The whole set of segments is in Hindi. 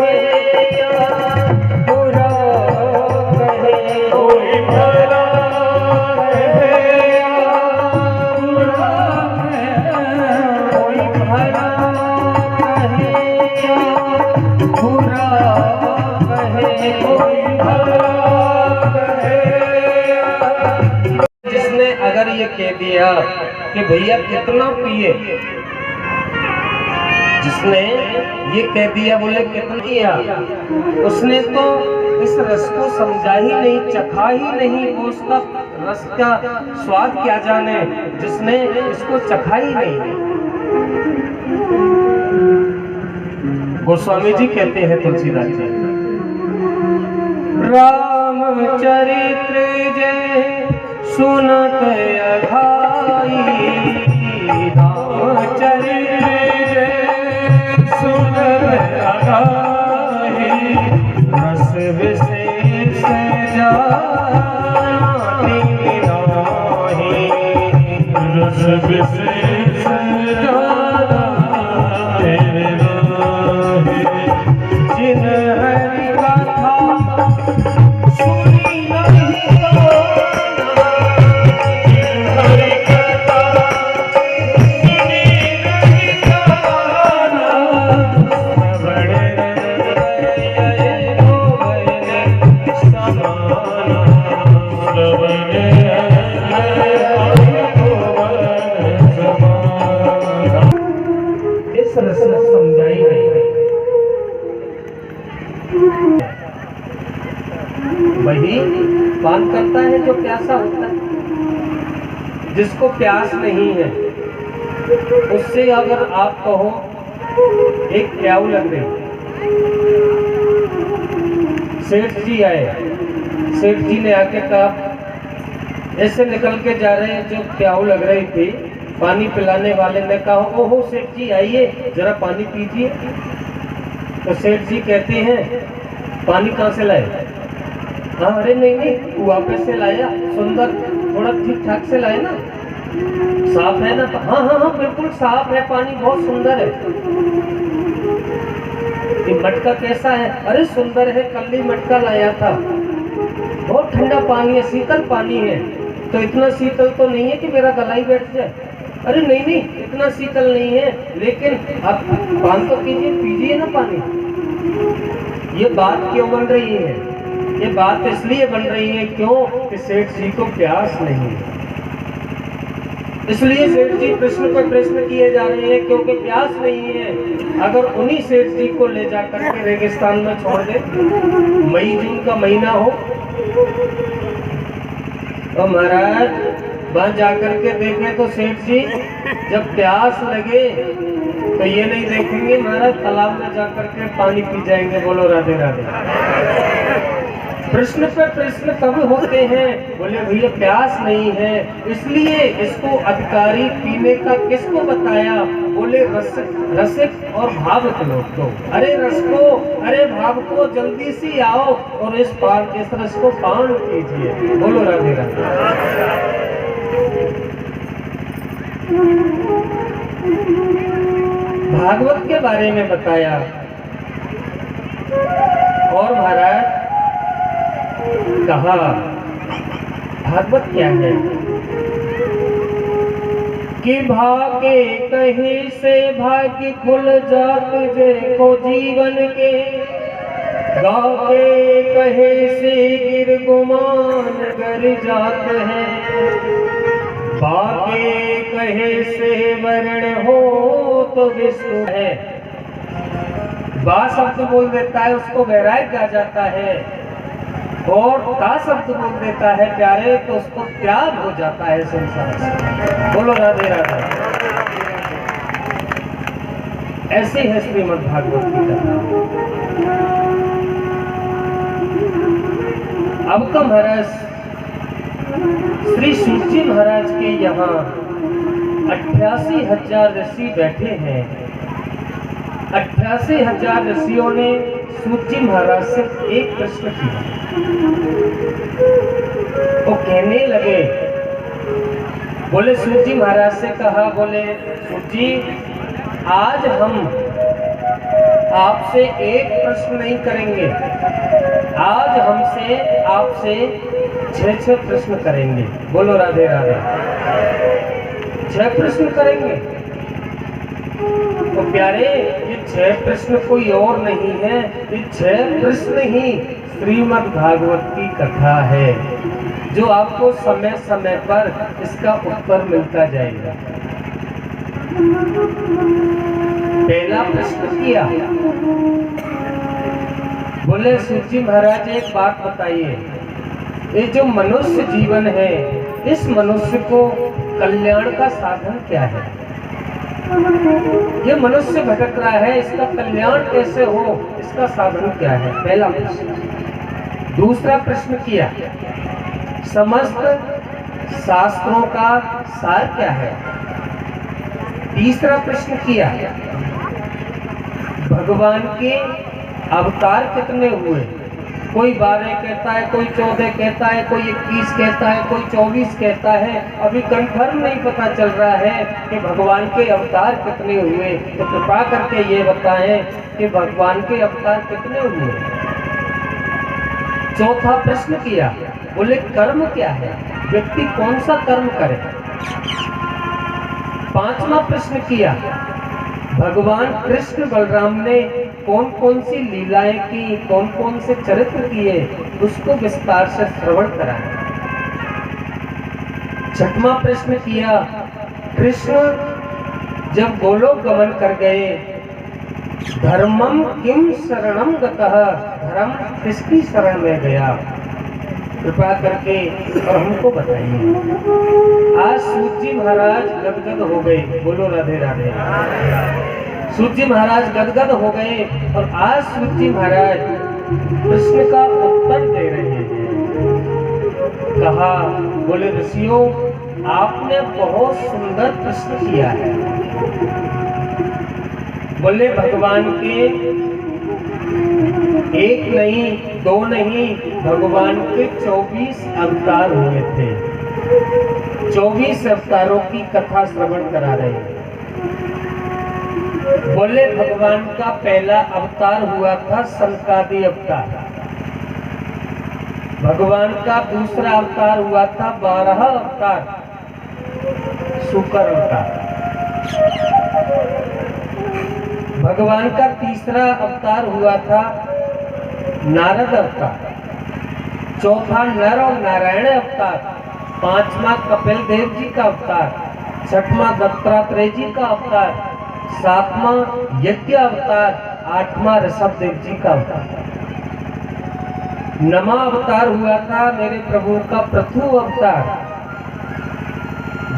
कहे या बुरा कहे, कोई भला कहे या बुरा कहे, कोई भला कहे या बुरा कहे, कोई भला कहे। जिसने अगर ये कह दिया कि भैया कितना पिए, जिसने ये कह दिया बोले कितना किया, उसने तो इस रस को समझा ही नहीं, चखा ही नहीं, वो उसका रस का स्वाद क्या जाने, जिसने इसको चखा ही नहीं। गोस्वामी जी कहते हैं तुलसीदास जी, रामचरित्र जय सुनत अघाई, रामचरित्र जय सुनत अघाई, रस विशेष जानाति नाहि, रस विशेष जानाति नाहि, जिन हरि कथा सुनी नहीं वही पान करता है जो प्यासा होता है। जिसको प्यास नहीं है उससे अगर आप कहो एक प्याऊ लग रही, सेठ जी आए, सेठ जी ने आके कहा, ऐसे निकल के जा रहे हैं, जो प्याऊ लग रही थी, पानी पिलाने वाले ने कहा, ओहो सेठ जी आइए जरा पानी पीजिए। तो सेठ जी कहते हैं, पानी कहाँ से लाए? हाँ, अरे नहीं कुआं पे से लाया, सुंदर थोड़ा ठीक ठाक से लाए ना, साफ है ना? हाँ हाँ हाँ बिल्कुल साफ है, पानी बहुत सुंदर है। ये मटका कैसा है? अरे सुंदर है, कल ही मटका लाया था, बहुत ठंडा पानी है, शीतल पानी है। तो इतना शीतल तो नहीं है कि मेरा गला ही बैठ जाए। अरे नहीं इतना शीतल नहीं है, लेकिन आप पान तो कीजिए, पीजिए ना पानी। ये बात क्यों बन रही है? ये बात इसलिए बन रही है क्यों कि सेठ जी को प्यास नहीं है, इसलिए सेठ जी प्रश्न पर प्रश्न किए जा रहे हैं, क्योंकि प्यास नहीं है। अगर उन्हीं सेठ जी को ले जाकर के रेगिस्तान में छोड़ दे, मई जून का महीना हो, तो महाराज वहां जाकर के देखें तो सेठ जी जब प्यास लगे तो ये नहीं देखेंगे महाराज तालाब में जाकर के पानी पी जाएंगे। बोलो राधे राधे। प्रश्न पर प्रश्न कब होते हैं? बोले भैया प्यास नहीं है, इसलिए इसको अधिकारी पीने का किसको बताया? बोले रसिक और भावक लोग को। अरे रस को, अरे भाव को जल्दी से आओ और इस रस को पान कीजिए। बोलो राधे राधे। भागवत के बारे में बताया और महाराज कहा भागवत क्या है कि भागे कहीं से भाग्य खुल जात जे को जीवन के, गाके कहे से गिर गुमान गर जात है, बाके कहे से वर्ण हो तो विष्णु है। बा शब्द बोल देता है उसको वैराग्य आ जाता है, और का शब्द बोल देता है प्यारे तो उसको त्याग हो जाता है संसार से। बोलो राधे राधे। ऐसी है श्रीमद् भागवत की कथा। अब का महाराज श्री सूची महाराज के यहाँ 88,000 ऋषि बैठे हैं। 88,000 ऋषियों ने सूची महाराज से एक प्रश्न किया। वो कहने लगे, बोले सूची महाराज से कहा, बोले सूची आज हम आपसे एक प्रश्न नहीं करेंगे, आज हमसे आपसे 6 प्रश्न करेंगे। बोलो राधे राधे। 6 प्रश्न करेंगे। तो प्यारे, ये 6 प्रश्न कोई और नहीं है, ये 6 प्रश्न ही श्रीमद् भागवत की कथा है, जो आपको समय समय पर इसका उत्तर मिलता जाएगा। पहला प्रश्न किया, बोले सूत जी महाराज एक बात बताइए, ये जो मनुष्य जीवन है, इस मनुष्य को कल्याण का साधन क्या है? ये मनुष्य भटक रहा है, इसका कल्याण कैसे हो, इसका साधन क्या है? पहला प्रश्न। दूसरा प्रश्न किया, समस्त शास्त्रों का सार क्या है? तीसरा प्रश्न किया, भगवान के अवतार कितने हुए? कोई 12 कहता है, कोई 14 कहता है, कोई 21 कहता है, कोई 24 कहता है। अभी कंफर्म नहीं पता चल रहा है कि भगवान के अवतार कितने हुए। तो कृपा करके ये बताएं कि भगवान के अवतार कितने हुए। चौथा प्रश्न किया, बोले कर्म क्या है, व्यक्ति कौन सा कर्म करे? पांचवा प्रश्न किया, भगवान कृष्ण बलराम ने कौन कौन सी लीलाएं की, कौन कौन से चरित्र किए, उसको विस्तार से श्रवण कराया। छठवां प्रश्न किया, कृष्ण जब गोलोक गमन कर गए, धर्मम किम शरणम गतः, धर्म किसकी शरण में गया? कृपा करके और हमको बताइए। आज सूत जी महाराज गदगद हो गए। बोलो राधे राधे। सूत जी महाराज गदगद हो गए और आज सूत जी महाराज प्रश्न का उत्तर दे रहे हैं। कहा, बोले ऋषियों, आपने बहुत सुंदर प्रश्न किया है। बोले भगवान के एक नहीं, 2 नहीं, भगवान के 24 अवतार हुए थे। 24 अवतारों की कथा श्रवण करा रहे हैं। बोले भगवान का पहला अवतार हुआ था सनकादि अवतार। भगवान का दूसरा अवतार हुआ था 12 अवतार, शुक्र अवतार। भगवान का तीसरा अवतार हुआ था नारद अवतार। चौथा नर और नारायण अवतार। पांचवा कपिल देव जी का अवतार। छठवां दत्तात्रेय जी का अवतार। सातवां यज्ञ अवतार। आठवां ऋषभ देव जी का अवतार। नवा अवतार हुआ था मेरे प्रभु का पृथु अवतार।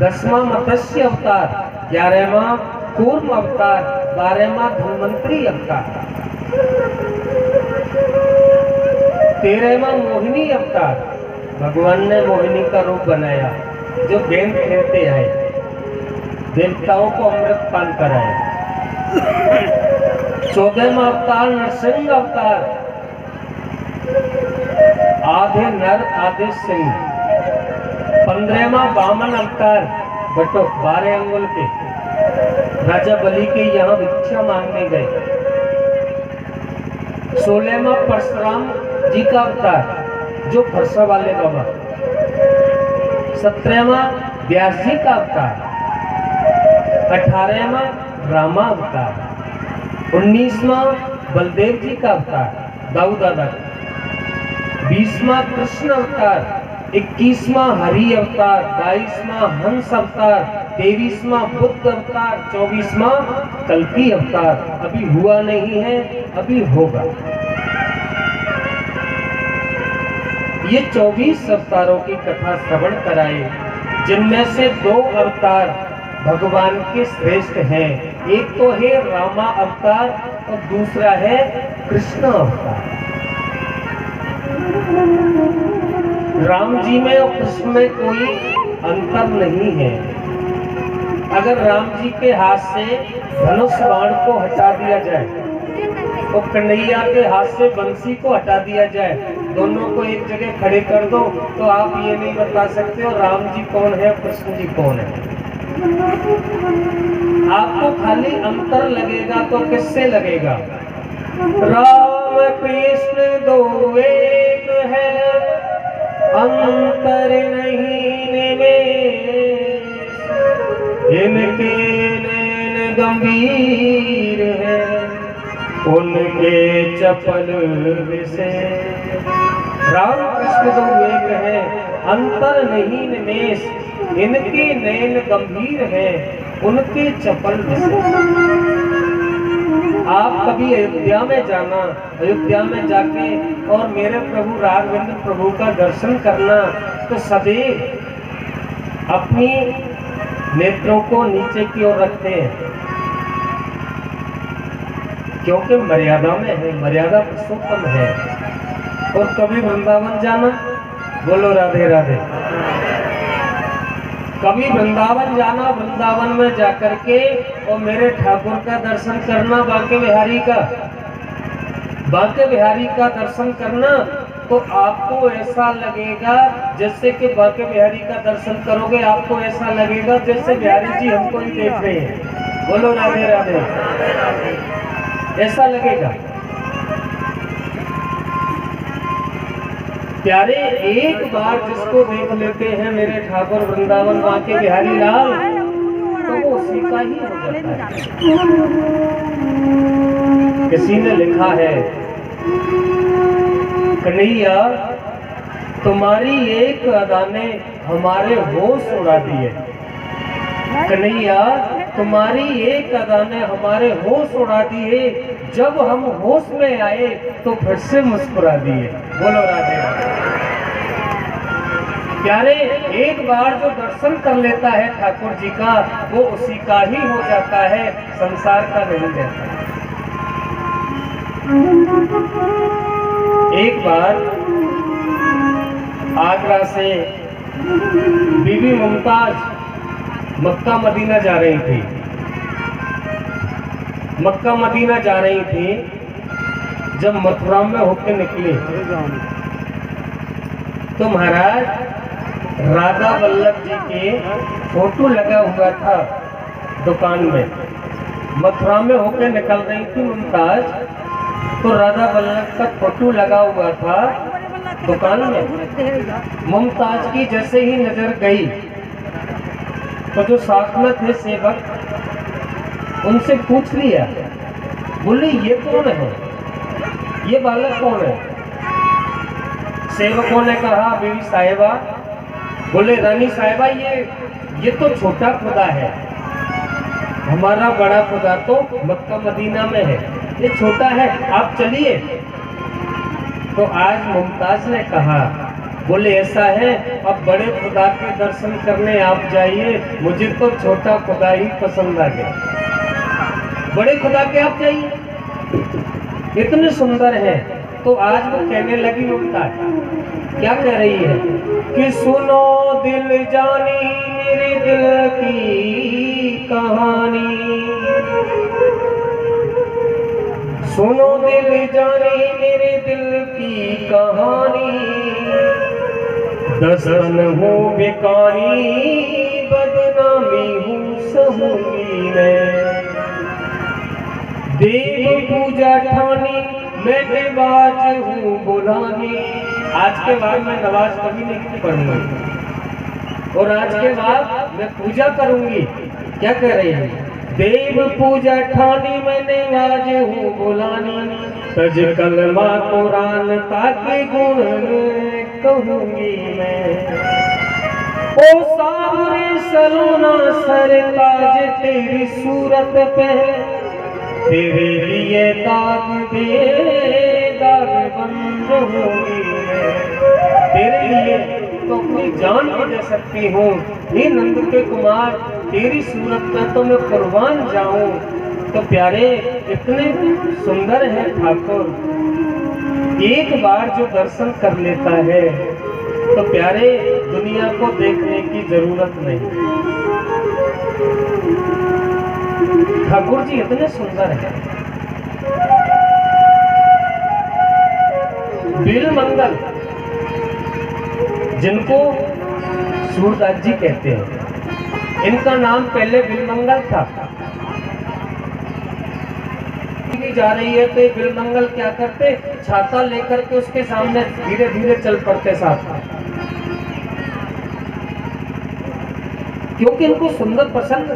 10वां मत्स्य अवतार। 11वां कूर्म अवतार। 12वां धन्वंतरी अवतार। 13वां मोहिनी अवतार। भगवान ने मोहिनी का रूप बनाया, जो गेंद खेलते आए, देवताओं को अमृत पान कराया। 14वां अवतार नरसिंह अवतार, आधे नर आधे सिंह। 15वां वामन अवतार, बटो 12 अंगुल के, राजा बलि के यहाँ भिक्षा मांगने गए। 16वां परशुराम जी का अवतार, जो फरसा वाले बाबा। 17वां व्यास जी का अवतार। 18वां रामा अवतार। 19वां बलदेव जी का अवतार, दाऊ दादा। 20वां कृष्ण अवतार। 21वां हरि अवतार। 22वां हंस अवतार। 23वां बुद्ध अवतार। 24वां कल्की अवतार। अभी हुआ नहीं है, अभी होगा। ये 24 अवतारों की कथा श्रवण कराए, जिनमें से 2 अवतार भगवान के श्रेष्ठ हैं। एक तो है रामा अवतार और दूसरा है कृष्ण अवतार। राम जी में और कृष्ण में कोई अंतर नहीं है। अगर राम जी के हाथ से धनुष बाण को हटा दिया जाए और कन्हैया के हाथ से बंसी को हटा दिया जाए, दोनों को एक जगह खड़े कर दो, तो आप ये नहीं बता सकते हो राम जी कौन है, कृष्ण जी कौन है। आपको खाली अंतर लगेगा तो किससे लगेगा? राम कृष्ण दो एक है, अंतर नहीं निमेष। इनके नैन गंभीर है, उनके चपल विशेष। राम कृष्ण दो एक है, अंतर नहीं निमेष। इनके नैन गंभीर है, उनके चपल विशेष। आप कभी अयोध्या में जाना, अयोध्या में जाके और मेरे प्रभु राघवेंद्र प्रभु का दर्शन करना, तो सदैव अपनी नेत्रों को नीचे की ओर रखते हैं, क्योंकि मर्यादा में है, मर्यादा पुरुषोत्तम है। और कभी वृंदावन जाना, बोलो राधे राधे। कभी वृंदावन जाना, वृंदावन में जाकर के और मेरे ठाकुर का दर्शन करना, बांके बिहारी का, बांके बिहारी का दर्शन करना, तो आपको ऐसा लगेगा जैसे कि बांके बिहारी का दर्शन करोगे, आपको ऐसा लगेगा जैसे बिहारी जी हमको ही देख रहे हैं। बोलो राधे राधे। ऐसा लगेगा। प्यारे, एक बार जिसको देख लेते हैं मेरे ठाकुर वृंदावन बांके बिहारी लाल, तो वो उसी का ही हो जाता है। किसी ने लिखा है, कन्हैया तुम्हारी एक अदा ने हमारे होश उड़ा दिए। कन्हैया तुम्हारी एक अदा ने हमारे होश उड़ा दिए, जब हम होश में आए तो फिर से मुस्कुरा दिए। बोलो राधे राधे। प्यारे, एक बार जो दर्शन कर लेता है ठाकुर जी का, वो उसी का ही हो जाता है, संसार का नहीं रहता। एक बार आगरा से बीबी मुमताज मक्का मदीना जा रही थी, मक्का मदीना जा रही थी। जब मथुरा में होकर निकली तो महाराज राधा वल्लभ जी के फोटो लगा हुआ था दुकान में। मथुरा में होकर निकल रही थी मुमताज, तो राधा वल्लभ का फोटो लगा हुआ था दुकान में। मुमताज की जैसे ही नजर गई तो जो साथ में थे सेवक, उनसे पूछ लिया, बोले ये कौन है, ये बालक कौन है? सेवकों ने कहा, बीवी साहिबा। बोले रानी साहिबा, ये तो छोटा खुदा है, हमारा बड़ा खुदा तो मक्का मदीना में है, ये छोटा है, आप चलिए। तो आज मुमताज ने कहा, बोले ऐसा है, अब बड़े खुदा के दर्शन करने आप जाइए, मुझे तो छोटा खुदा ही पसंद आ गया। बड़े खुदा के आप जाइए, इतने सुंदर है। तो आज वो कहने लगी मुमताज, क्या कह रही है कि सुनो दिल जानी मेरे दिल की कहानी, सुनो दिल जानी मेरे दिल की कहानी। दसन हूँ बेकारी, बदनामी हूँ सहूली मैं। देव पूजा ठानी, मैं नवाज हूँ बुलानी। आज के बाद मैं नवाज कभी नहीं पढ़ूंगी, और आज के बाद मैं पूजा करूंगी। क्या कह रही है? देव पूजा ठानी, मैं नवाज हूँ बुलानी। तज कलमा कुरान ताकि गुण कहूंगी मैं। ओ सावरे सलोना सरताज तेरी सूरत पे, तेरे लिए दाग दे दाग बन रहूंगी मैं। तेरे लिए तो अपनी जान भी दे सकती हूँ। हे नंद के कुमार, तेरी सूरत में तो मैं कुर्बान जाऊं। तो प्यारे, इतने सुंदर है ठाकुर। एक बार जो दर्शन कर लेता है तो प्यारे, दुनिया को देखने की जरूरत नहीं। ठाकुर जी इतने सुंदर हैं। बिलमंगल, जिनको सूरदास जी कहते हैं, इनका नाम पहले बिलमंगल था। स्त्री जा रही है तो ये बिलमंगल क्या करते, छाता लेकर के उसके सामने धीरे धीरे चल पड़ते साथ में, क्योंकि इनको सुंदर पसंद।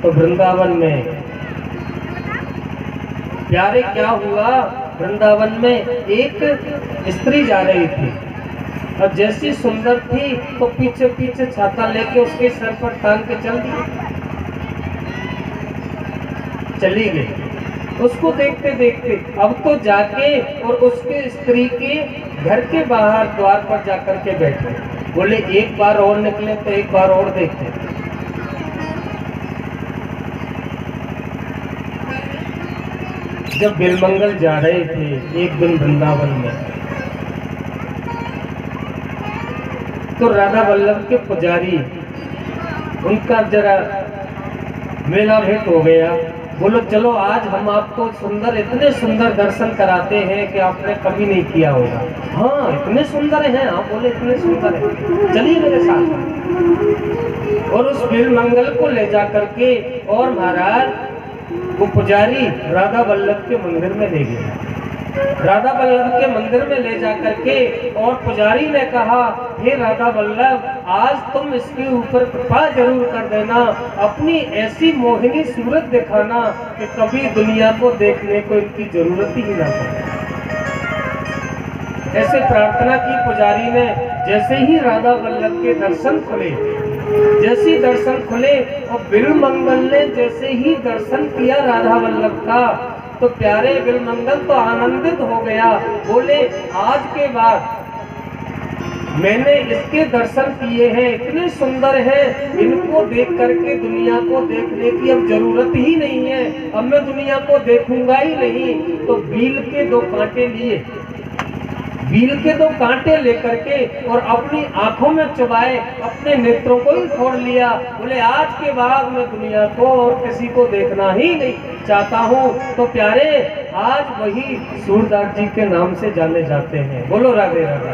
तो वृंदावन में प्यारे क्या हुआ, वृंदावन में एक स्त्री जा रही थी और जैसी सुंदर थी तो पीछे पीछे छाता लेके उसके सर पर टांग के चली गई। उसको देखते देखते अब तो जाके और उसके स्त्री के घर के बाहर द्वार पर जाकर के बैठे, बोले एक बार और निकले तो एक बार और देखते। जब बिलमंगल जा रहे थे एक दिन वृंदावन में, तो राधा वल्लभ के पुजारी उनका जरा मेला भेंट हो गया। बोलो चलो आज हम आपको सुंदर, इतने सुंदर दर्शन कराते हैं कि आपने कभी नहीं किया होगा। हाँ इतने सुंदर हैं, आप बोले इतने सुंदर हैं, चलिए मेरे साथ। और उस बिलमंगल को ले जा करके और महाराज वो पुजारी राधा वल्लभ के मंदिर में ले गया। राधा वल्लभ के मंदिर में ले जा करके और पुजारी ने कहा, हे राधा वल्लभ आज तुम इसके ऊपर कृपा जरूर कर देना, अपनी ऐसी मोहिनी सूरत दिखाना कि कभी दुनिया को देखने को इनकी जरूरत ही ना पड़े। ऐसे प्रार्थना की पुजारी ने। जैसे ही राधा वल्लभ के दर्शन खुले, जैसे दर्शन खुले और बिलमंगल ने जैसे ही दर्शन किया राधा वल्लभ का, तो प्यारे बिलमंगल तो आनंदित हो गया। बोले आज के बाद मैंने इसके दर्शन किए हैं, इतने सुंदर हैं, इनको देख करके दुनिया को देखने की अब जरूरत ही नहीं है, अब मैं दुनिया को देखूंगा ही नहीं। तो बील के 2 कांटे लिए, बील के 2 कांटे लेकर के और अपनी आंखों में चुभाए, अपने नेत्रों को ही फोड़ लिया। बोले आज के बाद मैं दुनिया को और किसी को देखना ही नहीं चाहता हूँ। तो प्यारे आज वही सूरदास जी के नाम से जाने जाते हैं। बोलो राधे राधे।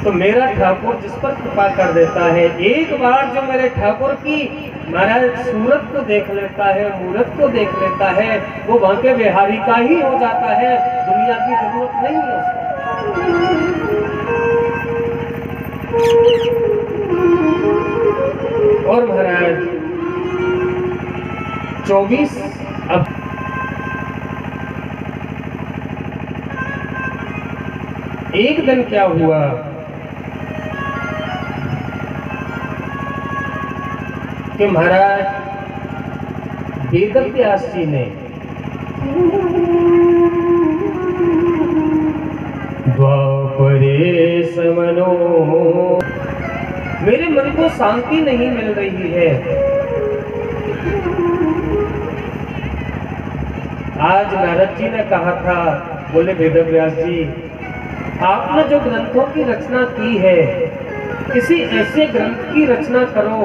तो मेरा ठाकुर जिस पर कृपा कर देता है, एक बार जो मेरे ठाकुर की महाराज सूरत को देख लेता है, मूरत को देख लेता है, वो वहां के बिहारी का ही हो जाता है, दुनिया की जरूरत नहीं है उसको। और महाराज 24 अब एक दिन क्या हुआ कि महाराज वेदव्यास जी ने द्वापरे समनो, मेरे मन को शांति नहीं मिल रही है। आज नारद जी ने कहा था, बोले वेदव्यास जी आपने जो ग्रंथों की रचना की है, किसी ऐसे ग्रंथ की रचना करो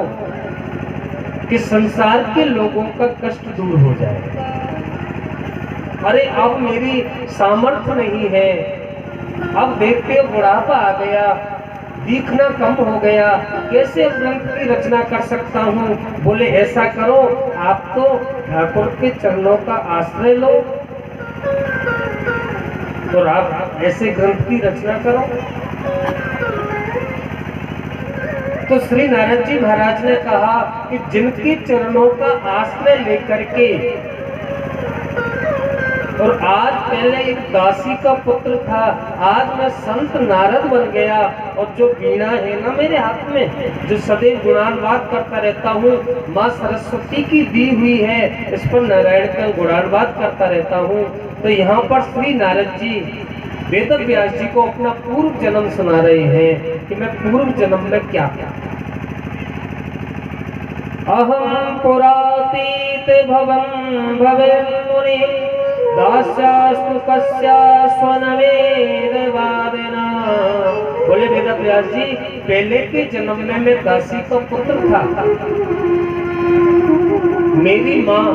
कि संसार के लोगों का कष्ट दूर हो जाए। अरे अब मेरी सामर्थ्य नहीं है, अब देखते बुढ़ापा आ गया, दिखना कम हो गया, कैसे ग्रंथ की रचना कर सकता हूँ। बोले ऐसा करो, आप तो ठाकुर के चरणों का आश्रय लो और आप ऐसे ग्रंथ की रचना करो। तो श्री नारद जी महाराज ने कहा कि जिनके चरणों का आश्रय लेकर के, और आज पहले एक दासी का पुत्र था, आज मैं संत नारद बन गया, और जो वीणा है ना मेरे हाथ में, जो सदैव गुणानुवाद करता रहता हूँ, माँ सरस्वती की दी हुई है, इस पर नारायण का गुणानुवाद करता रहता हूँ। तो यहाँ पर श्री नारद जी वेदव्यास जी को अपना पूर्व जन्म सुना रहे हैं कि मैं पूर्व जन्म में क्या क्या। अहम पुरातीत भवं भवेन्मुनि दास्यास्तु कस्यास्वनवेद वादिना। बोले वेदव्यास जी पहले के जन्म में मैं दासी का पुत्र था, मेरी माँ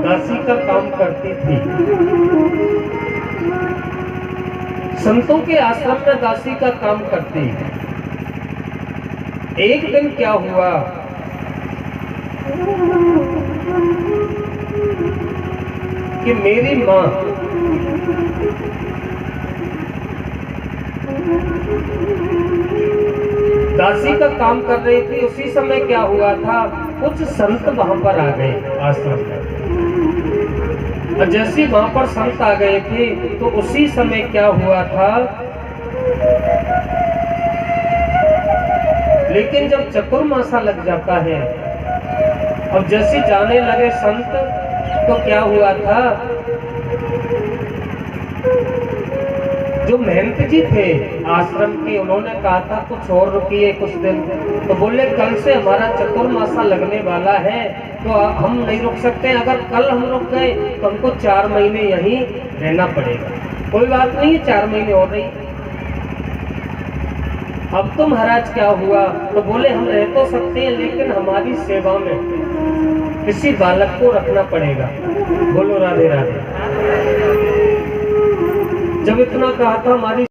दासी का काम करती थी, संतों के आश्रम में दासी का काम करती है। एक दिन क्या हुआ कि मेरी माँ दासी का काम कर रही थी। उसी समय क्या हुआ था, कुछ संत वहां पर आ गए आश्रम में, और जैसे वहां पर संत आ गए थे तो उसी समय क्या हुआ था, लेकिन जब चतुर्मासा लग जाता है, अब जैसे जाने लगे संत, तो क्या हुआ था, जो महंत जी थे आश्रम के, उन्होंने कहा था कुछ और रुकिए कुछ दिन। तो बोले कल से हमारा चतुर्मासा लगने वाला है, तो हम नहीं रुक सकते। अगर कल हम रुक गए तो हमको 4 महीने यहीं रहना पड़ेगा। कोई बात नहीं, 4 महीने और रही। अब तो महाराज क्या हुआ, तो बोले हम रह तो सकते हैं, लेकिन हमारी सेवा में किसी बालक को रखना पड़ेगा। बोलो राधे राधे। जब इतना कहा था, हमारी